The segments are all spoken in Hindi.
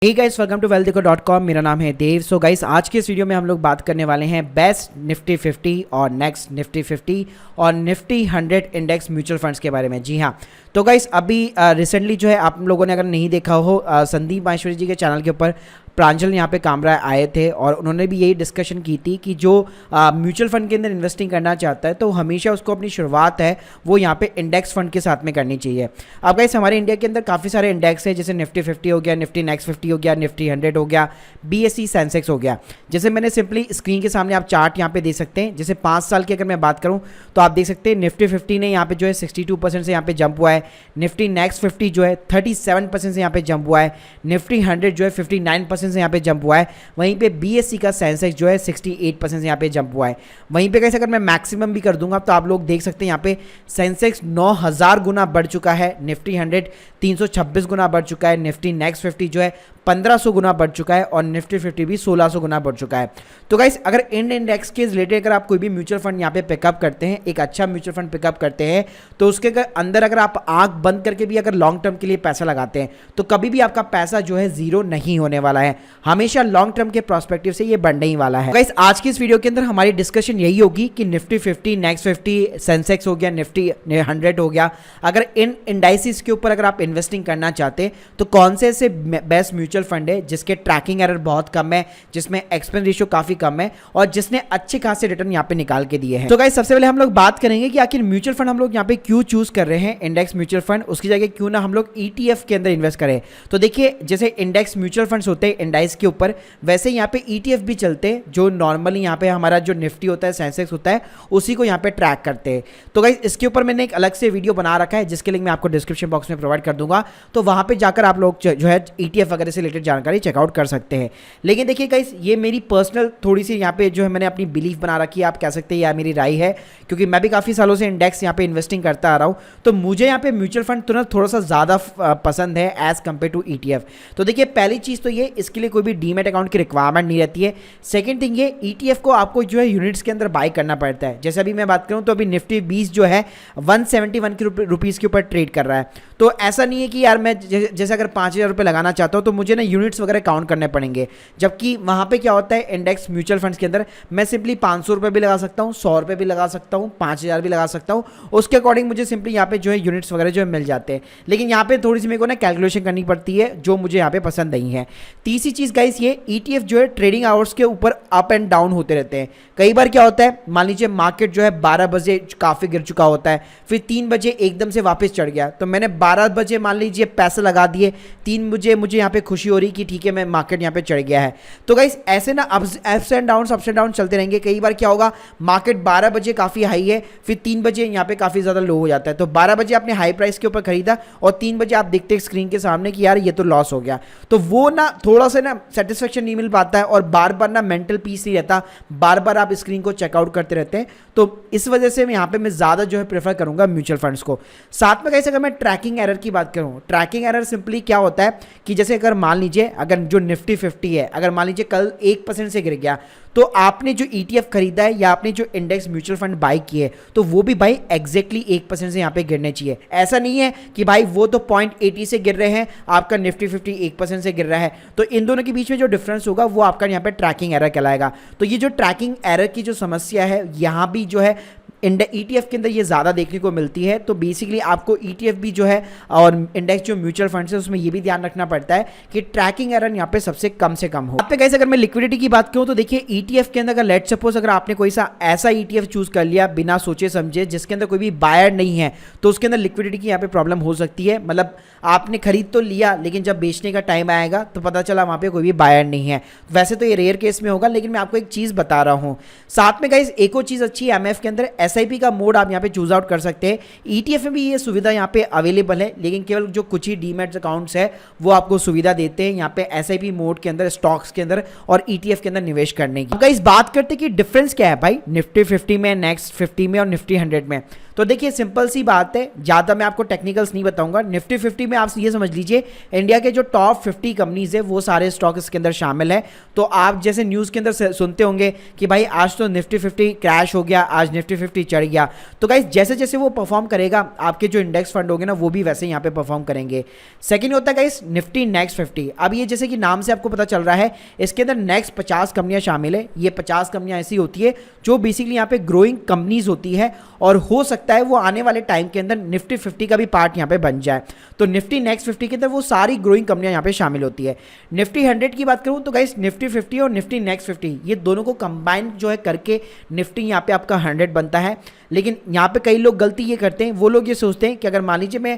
Hey guys, welcome to wealthdeko.com। मेरा नाम है देव। सो गाइस, आज के इस वीडियो में हम लोग बात करने वाले हैं बेस्ट निफ्टी 50 और नेक्स्ट निफ्टी 50 और निफ्टी 100 इंडेक्स म्यूचुअल फंड्स के बारे में। जी हाँ, तो गाइस अभी रिसेंटली जो है आप लोगों ने अगर नहीं देखा हो, संदीप माहेश्वरी जी के चैनल के ऊपर प्रांजल यहाँ पे कामरा आए थे और उन्होंने भी यही डिस्कशन की थी कि जो म्यूचुअल फंड के अंदर इन्वेस्टिंग करना चाहता है तो हमेशा उसको अपनी शुरुआत है वो यहाँ पे इंडेक्स फंड के साथ में करनी चाहिए। अब गाइस हमारे इंडिया के अंदर काफ़ी सारे इंडेक्स है, जैसे निफ्टी 50 हो गया, निफ्टी नेक्स्ट 50 हो गया, निफ्टी 100 हो गया, BSE सेंसेक्स हो गया। जैसे मैंने सिंपली स्क्रीन के सामने आप चार्ट यहाँ पे दे सकते हैं। जैसे 5 साल की अगर मैं बात करूँ तो आप देख सकते हैं निफ्टी 50 ने यहाँ पे जो है 62% से यहाँ पे जंप हुआ है, निफ्टी नेक्स्ट 50 जो है 37% से यहाँ पे जंप हुआ है, निफ्टी 100 जो है 59% से यहाँ पे जंप हुआ है, वहीं पे BSE का सेंसेक्स जो है 68% से यहाँ पे जंप हुआ है। वहीं पे कैसे अगर मैं मैक्सिमम भी कर दूंगा तो आप लोग देख सकते हैं यहाँ पे सेंसेक्स 9000 गुना बढ़ चुका है, निफ्टी 100 326 गुना बढ़ चुका है, निफ्टी नेक्स्ट 50 जो है 1500 गुना बढ़ चुका है और निफ्टी 50 भी 1600 गुना बढ़ चुका है। तो गाइस अगर इन इंडेक्स के रिलेटेड अगर आप कोई भी म्यूचुअल फंड यहाँ पे पिकअप करते हैं, एक अच्छा म्यूचुअल फंड पिकअप करते हैं, तो उसके अंदर अगर आप आंख बंद करके भी अगर लॉन्ग टर्म के लिए पैसा लगाते हैं तो कभी भी आपका पैसा जो है जीरो नहीं होने वाला है, हमेशा लॉन्ग टर्म के प्रोस्पेक्टिव से ये बढ़ने ही वाला है। गाइस आज की इस वीडियो के अंदर हमारी डिस्कशन यही होगी कि निफ्टी 50, नेक्स्ट 50, सेंसेक्स हो गया, निफ्टी 100 हो गया, अगर इन इंडाइसिस के ऊपर अगर आप इन्वेस्टिंग करना चाहते हैं तो कौन से ऐसे बेस्ट म्यूचुअल फंड है जिसके ट्रैकिंग एरर बहुत कम है, जिसमें एक्सपेंस रेशियो काफी कम है और जिसने अच्छे खासे रिटर्न यहाँ पे निकाल के दिए हैं। तो गाइस सबसे पहले हम लोग बात करेंगे कि आखिर म्यूचुअल फंड हम लोग यहाँ पे क्यों चूज कर रहे हैं, इंडेक्स म्यूचुअल फंड, उसकी जगह क्यों ना हम लोग ETF के अंदर इन्वेस्ट करें। तो देखिए जैसे इंडेक्स म्यूचुअल फंड्स होते हैं इंडाइस के ऊपर, वैसे यहाँ पे ETF भी चलते हैं जो नॉर्मली यहाँ पे हमारा जो निफ्टी होता है, सेंसेक्स होता है, उसी को यहाँ पे ट्रैक करते हैं। तो गाइस इसके ऊपर मैंने एक अलग से वीडियो बना रखा है जिसके लिंक मैं आपको डिस्क्रिप्शन बॉक्स में प्रोवाइड कर दूंगा, तो वहां पे जाकर आप लोग जो है ETF वगैरह से रिलेटेड जानकारी चेकआउट कर सकते हैं। लेकिन देखिए गाइस ये मेरी पर्सनल थोड़ी सी यहाँ पे जो है मैंने अपनी बिलीफ बना रखी है, आप कह सकते हैं या मेरी राय है, क्योंकि मैं भी काफ़ी सालों से इंडेक्स यहाँ पे इन्वेस्टिंग करता आ रहा हूँ, तो मुझे यहाँ पे म्यूचुअल फंड थोड़ा सा ज़्यादा पसंद है एज कम्पेयर टू ETF। तो देखिए पहली चीज़ तो ये, इसके लिए कोई भी डीमेट अकाउंट की रिक्वायरमेंट नहीं रहती है। सेकेंड थिंग ये, ETF को आपको जो है यूनिट्स के अंदर बाय करना पड़ता है। जैसे अभी मैं बात करूँ तो अभी निफ्टी 20 जो है 171 रुपीज़ के ऊपर ट्रेड कर रहा है। तो ऐसा नहीं है कि यार मैं जैसे अगर 5000 रुपये लगाना चाहता हूँ तो मुझे ना यूनिट्स वगैरह काउंट करने पड़ेंगे, जबकि वहाँ पे क्या होता है इंडेक्स म्यूचुअल फंड्स के अंदर मैं सिंपली 500 रुपये भी लगा सकता हूँ, 100 रुपये भी लगा सकता हूँ, 5000 भी लगा सकता हूँ, उसके अकॉर्डिंग मुझे सिंपली यहाँ पे जो है यूनिट्स वगैरह जो है मिल जाते हैं। लेकिन यहाँ पे थोड़ी सी मेरे को ना कैलकुलेशन करनी पड़ती है जो मुझे यहाँ पे पसंद नहीं है। तीसरी चीज़ गाइस ये ETF जो है ट्रेडिंग आवर्स के ऊपर अप एंड डाउन होते रहते हैं। कई बार क्या होता है, मान लीजिए मार्केट जो है 12 बजे काफ़ी गिर चुका होता है, फिर 3 बजे एकदम से वापस चढ़ गया, तो मैंने 12 बजे मान लीजिए पैसे लगा दिए, 3 बजे मुझे यहाँ पे खुशी हो रही कि ठीक है मैं मार्केट यहाँ पे चढ़ गया है। तो गाइस ऐसे ना अप्स एंड डाउन चलते रहेंगे। कई बार क्या होगा, मार्केट 12 बजे काफ़ी हाई है, फिर 3 बजे यहाँ पे काफ़ी ज़्यादा लो हो जाता है। तो 12 बजे आपने हाई प्राइस के ऊपर खरीदा और 3 बजे आप देखते हैं स्क्रीन के सामने कि यार ये तो लॉस हो गया, तो वो ना थोड़ा सा ना सेटिस्फेक्शन नहीं मिल पाता है और बार बार ना मेंटल पीस नहीं रहता, बार बार आप स्क्रीन को चेकआउट करते रहते हैं। तो इस वजह से मैं यहाँ पे मैं ज़्यादा जो है प्रेफर करूँगा म्यूचुअल फंड्स को। साथ में कैसे अगर मैं ट्रैकिंग एरर की बात करूँ, ट्रैकिंग एरर सिंपली क्या होता है कि जैसे अगर मान लीजिए अगर जो निफ्टी 50 है, अगर मान लीजिए कल 1% से गिर गया, तो आपने जो ETF खरीदा है या आपने जो इंडेक्स म्यूचुअल फंड बाय किए तो वो भी भाई एग्जैक्टली 1% से यहाँ पे गिरने चाहिए। ऐसा नहीं है कि भाई वो तो 0.80 से गिर रहे हैं, आपका निफ्टी 50 1% से गिर रहा है, तो इन दोनों के बीच में जो डिफरेंस होगा वो आपका यहाँ पे ट्रैकिंग एरर कहलाएगा। तो ये जो ट्रैकिंग एरर की जो समस्या है यहाँ भी जो है ETF के अंदर ये ज़्यादा देखने को मिलती है। तो बेसिकली आपको ETF भी जो है और इंडेक्स जो म्यूचुअल फंड्स है उसमें ये भी ध्यान रखना पड़ता है कि ट्रैकिंग एरर यहाँ पे सबसे कम से कम हो। आप पे कैसे अगर मैं लिक्विडिटी की बात करूँ तो देखिए ETF के अंदर अगर लेट सपोज अगर आपने कोई सा ऐसा ETF चूज कर लिया बिना सोचे समझे जिसके अंदर कोई भी बायर नहीं है, तो उसके अंदर लिक्विडिटी की यहाँ पे प्रॉब्लम हो सकती है। मतलब आपने खरीद तो लिया लेकिन जब बेचने का टाइम आएगा तो पता चला वहाँ पे कोई भी बायर नहीं है। वैसे तो ये रेयर केस में होगा, लेकिन मैं आपको एक चीज़ बता रहा हूँ। साथ में गाइस एक और चीज़ अच्छी है, MF के अंदर SIP का मोड आप यहाँ पे चूज आउट कर सकते हैं। ETF में भी ये सुविधा यहाँ पे अवेलेबल है, लेकिन केवल जो कुछ ही डीमैट अकाउंट्स है वो आपको सुविधा देते हैं यहाँ पे SIP मोड के अंदर, स्टॉक्स के अंदर और ETF के अंदर निवेश करने की। गाइस बात करते हैं कि डिफरेंस क्या है भाई निफ्टी 50 में, नेक्स्ट 50 में और निफ्टी 100 में। तो तो देखिए सिंपल सी बात है, ज़्यादा मैं आपको टेक्निकल्स नहीं बताऊंगा। निफ्टी 50 में आप ये समझ लीजिए इंडिया के जो टॉप 50 कंपनीज है वो सारे स्टॉक इसके अंदर शामिल है। तो आप जैसे न्यूज़ के अंदर सुनते होंगे कि भाई आज तो निफ्टी 50 क्रैश हो गया, आज निफ्टी 50 चढ़ गया, तो गाइस जैसे जैसे वो परफॉर्म करेगा आपके जो इंडेक्स फंड होंगे ना वो भी वैसे यहाँ पे परफॉर्म करेंगे। सेकंड होता है गाइस निफ्टी नेक्स्ट 50। अब ये जैसे कि नाम से आपको पता चल रहा है इसके अंदर नेक्स्ट 50 कंपनियां शामिल है। ये 50 कंपनियां ऐसी होती है जो बेसिकली यहाँ पे ग्रोइंग कंपनीज होती है और हो सकता है वो आने वाले टाइम के अंदर निफ्टी 50 का भी पार्ट यहाँ पे बन जाए। तो निफ्टी नेक्स्ट 50 के अंदर वो सारी ग्रोइंग कंपनियां यहाँ पे शामिल होती है। निफ्टी 100 की बात करूं तो गाइस निफ्टी 50 और निफ्टी नेक्स्ट 50 ये दोनों को कंबाइन जो है करके निफ्टी यहाँ पे आपका 100 बनता है। लेकिन यहाँ पे कई लोग गलती ये करते हैं, वो लोग ये सोचते हैं कि अगर मान लीजिए मैं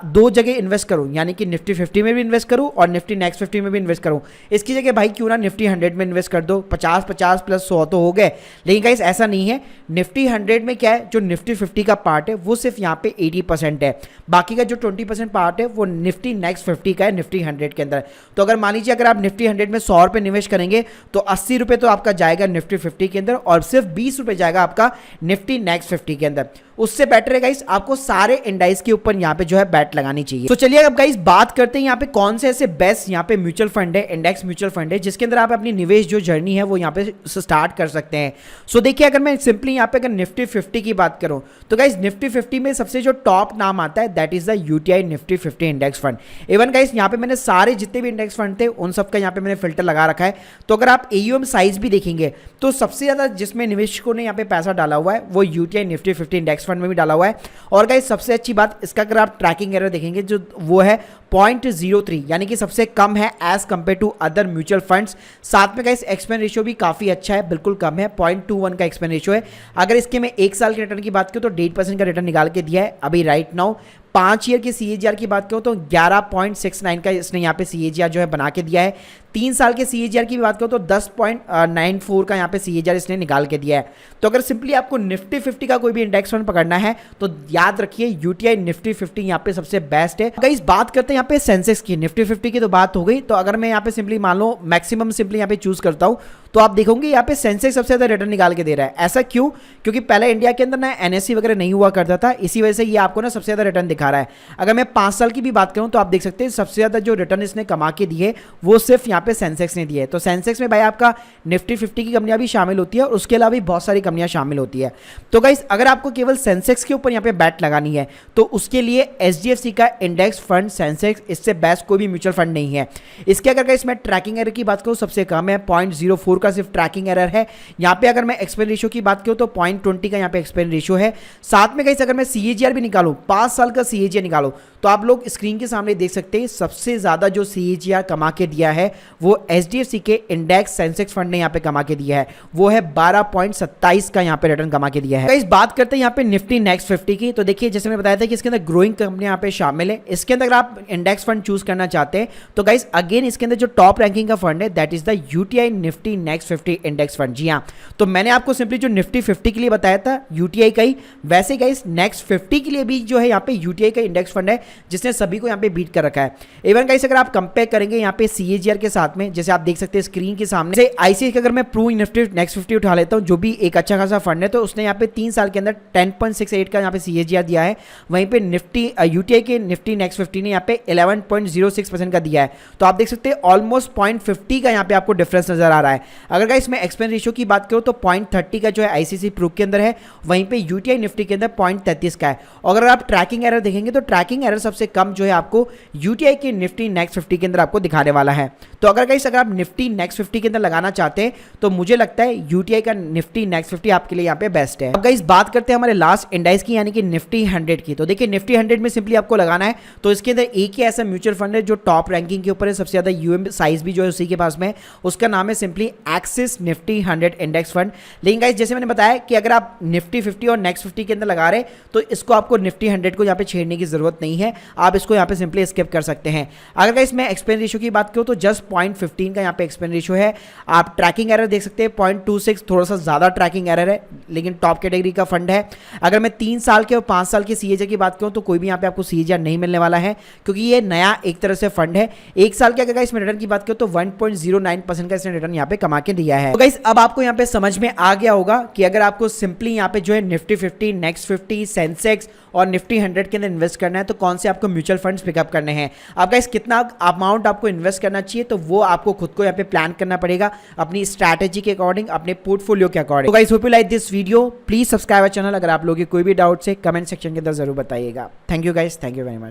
दो जगह इन्वेस्ट करूँ, यानी कि निफ्टी 50 में भी इन्वेस्ट करूँ और निफ्टी नेक्स्ट 50 में भी इन्वेस्ट करूँ, इसकी जगह भाई क्यों ना निफ्टी 100 में इन्वेस्ट कर दो, 50 प्लस 100 तो हो गए। लेकिन गाइस ऐसा नहीं है। निफ्टी 100 में क्या है, जो निफ्टी 50 का पार्ट है वो सिर्फ यहाँ पे 80% है, बाकी का जो 20% पार्ट है वो निफ्टी नेक्स्ट 50 का है निफ्टी 100 के अंदर। तो अगर मान लीजिए अगर आप निफ्टी 100 में 100 रुपये निवेश करेंगे तो 80 रुपये तो आपका जाएगा निफ्टी 50 के अंदर और सिर्फ 20 रुपये जाएगा आपका निफ्टी नेक्स्ट 50 के अंदर। उससे बेटर है गाइस आपको सारे इंडाइस के ऊपर यहाँ पे जो है बैट लगानी चाहिए। तो चलिए अब गाइस बात करते हैं यहाँ पे कौन से ऐसे बेस्ट यहाँ पे म्यूचुअल फंड है, इंडेक्स म्यूचुअल फंड है जिसके अंदर आप अपनी निवेश जो जर्नी है वो यहाँ पे स्टार्ट कर सकते हैं। सो देखिए अगर मैं सिंपली यहाँ पे अगर निफ्टी 50 की बात करूँ तो गाइस निफ्टी 50 में सबसे जो टॉप नाम आता है that is the UTI Nifty 50 index fund. Even guys यहाँ पे मैंने सारे जितने भी इंडेक्स फंड थे उन सब का यहाँ पे मैंने फिल्टर लगा रखा है। तो अगर आप AUM साइज भी देखेंगे तो सबसे ज्यादा जिसमें निवेशकों ने यहाँ पे पैसा डाला हुआ है वो यूटीआई निफ्टी 50 इंडेक्स फंड में भी डाला हुआ है। और गाइस सबसे अच्छी बात इसका अगर आप ट्रैकिंग एरर देखेंगे जो वो है 0.03, यानी कि सबसे कम है as compared to other mutual funds. साथ में गाइस एक्सपेंस रेशियो भी काफी अच्छा है, बिल्कुल कम है, 0.21 का एक्सपेंस रेशियो है। अगर इसके मैं एक साल के रिटर्न की बात करूं तो 1.5% का रिटर्न निकाल के दिया है अभी राइट नाउ। 5 ईयर की CAGR की बात करूं तो 11.69 का इसने यहाँ पे CAGR जो है बना के दिया है। 3 साल के CAGR की भी बात करूं तो 10.94 का यहाँ पे CAGR इसने निकाल के दिया है। तो अगर सिंपली आपको निफ्टी 50 का कोई भी इंडेक्स फंड पकड़ना है तो याद रखिए यूटीआई निफ्टी 50 यहाँ पे सबसे बेस्ट है। गाइस बात करते हैं यहाँ पे सेंसेक्स की। निफ्टी 50 की तो बात हो गई, तो अगर मैं यहाँ पे सिंपली मान लो मैक्सिमम सिंपली यहाँ पे चूज करता हूँ तो आप देखोगे यहाँ पे सेंसेक्स सबसे ज्यादा रिटर्न निकाल के दे रहा है। ऐसा क्यों? क्योंकि पहले इंडिया के अंदर ना NSE वगैरह नहीं हुआ करता था, इसी वजह से ये आपको ना सबसे ज्यादा रिटर्न दिखा रहा है। अगर मैं 5 साल की भी बात करूं तो आप देख सकते हैं सबसे ज्यादा जो रिटर्न इसने कमा के दिए वो सिर्फ यहाँ पे सेंसेक्स ने दिए है। तो सेंसेक्स में भाई आपका निफ्टी 50 की कंपनियां भी शामिल होती है और उसके अलावा भी बहुत सारी कंपनियां शामिल होती है। तो गाइस अगर आपको केवल सेंसेक्स के ऊपर यहाँ पे बैट लगानी है तो उसके लिए HDFC का इंडेक्स फंड सेंसेक्स, इससे बेस्ट कोई भी म्यूचुअल फंड नहीं है। इसके अगर गाइस मैं ट्रैकिंग एरर की बात करूं सबसे कम है, 0.04 का सिर्फ ट्रैकिंग एरर है। यहाँ पे अगर मैं एक्सपेंस रेशियो की बात करूं तो 0.20 का यहाँ पे एक्सपेंस रेशियो है। साथ में गाइस अगर मैं CAGR भी निकालूं, 5 साल का CAGR निकालूं तो आप लोग स्क्रीन के सामने देख सकते हैं सबसे ज्यादा जो CAGR कमा के दिया है वो HDFC के इंडेक्स सेंसेक्स फंड ने यहाँ पे कमा के दिया है, वो है 12.27 का यहाँ पे रिटर्न कमा के दिया है। इस बात करते हैं यहाँ पे निफ्टी नेक्स्ट 50 की। तो देखिए जैसे मैं बताया था कि इसके अंदर ग्रोइंग कंपनियां यहाँ पे शामिल है। इसके अंदर अगर आप इंडेक्स फंड चूज करना चाहते हैं तो गाइस अगेन इसके अंदर जो टॉप रैंकिंग का फंड है that is the UTI Nifty next 50 index fund. जी हाँ, तो मैंने आपको सिंपली जो निफ्टी 50 के लिए बताया था यूटीआई का ही, वैसे गाइस नेक्स्ट 50 के लिए भी जो है यहाँ पे यूटीआई का इंडेक्स फंड है जिसने सभी को यहाँ पे बीट कर रखा है। इवन गाइस अगर आप कंपेयर करेंगे यहाँ पे CAGR के साथ में, जैसे आप देख सकते हैं स्क्रीन के सामने से ICICI का अगर मैं प्रू निफ्टी नेक्स्ट 50 उठा लेता हूँ जो भी एक अच्छा खासा फंड है, तो उसने यहाँ पे 3 साल के अंदर 10.68 का यहाँ पे CAGR दिया है। वहीं पे निफ्टी यूटीआई के निफ्टी नेक्स्ट 50 ने यहाँ पे 11.06% का दिया है। तो आप देख सकते हैं ऑलमोस्ट 0.50 का यहाँ पे आपको डिफरेंस नजर आ रहा है। अगर गाइस मैं एक्सपेंस रेशियो की बात करूँ तो 0.30 का जो है ICICI प्रू के अंदर है, वहीं पे यूटीआई निफ्टी के अंदर 0.33 का है। और अगर आप ट्रैकिंग एरर देखेंगे तो ट्रैकिंग एरर सबसे कम जो है आपको यूटीआई के निफ्टी नेक्स्ट 50 के अंदर आपको दिखाने वाला है। तो अगर गाइस अगर आप निफ्टी नेक्स्ट 50 के अंदर लगाना चाहते हैं तो मुझे लगता है यूटीआई का निफ्टी नेक्स्ट 50 आपके लिए यहाँ पे बेस्ट है। अब गाइस बात करते हैं हमारे लास्ट इंडेक्स की यानी कि निफ्टी 100 की। तो देखिए निफ्टी 100 में सिंपली आपको लगाना है तो इसके अंदर एक ही ऐसा म्यूचुअल फंड है जो टॉप रैंकिंग के ऊपर है, सबसे ज्यादा यूएम साइज भी जो है उसी के पास में, उसका नाम है simply axis Nifty 100 index fund. लेकिन गाइस जैसे मैंने बताया कि अगर आप निफ्टी 50 और नेक्स्ट 50 के अंदर लगा रहे तो इसको आपको निफ्टी 100 को यहाँ पे छेड़ने की जरूरत नहीं है, आप इसको यहाँ पे सिंपली स्किप कर सकते हैं। अगर गाइस मैं एक्सपेंस रेशियो की बात करूँ तो जस्ट 0.15 का यहाँ पे एक्सपेंस रेशियो है। आप ट्रैकिंग एरर देख सकते हैं 0.26, थोड़ा सा ज्यादा ट्रैकिंग एरर है लेकिन टॉप कैटेगरी का फंड है। अगर मैं 3 साल के और 5 साल के CAGR की बात करूँ तो कोई भी यहाँ पे आपको CAGR नहीं मिलने वाला है क्योंकि ये नया एक तरह से फंड है। 1 साल के अगर इसमें रिटर्न की बात करूँ तो 1.09% का इसने रिटर्न यहाँ पे कमा के दिया है। तो गाइस अब आपको यहाँ पे समझ में आ गया होगा कि अगर आपको सिंपली यहाँ पे जो है निफ्टी 50, नेक्स्ट 50, सेंसेक्स और निफ्टी 100 के अंदर इन्वेस्ट करना है तो कौन से आपको म्यूचुअल फंड्स पिकअप करने हैं। अब गाइस कितना अमाउंट आपको इन्वेस्ट करना चाहिए तो वो आपको खुद को यहाँ पे प्लान करना पड़ेगा अपनी स्ट्रैटेजी के अकॉर्डिंग, अपने पोर्टफोलियो के अकॉर्डिंग। तो guys hope you like this video, please subscribe channel. अगर आप लोगों की कोई भी डाउट है कमेंट सेक्शन के अंदर जरूर बताइएगा। Thank you guys, thank you very much.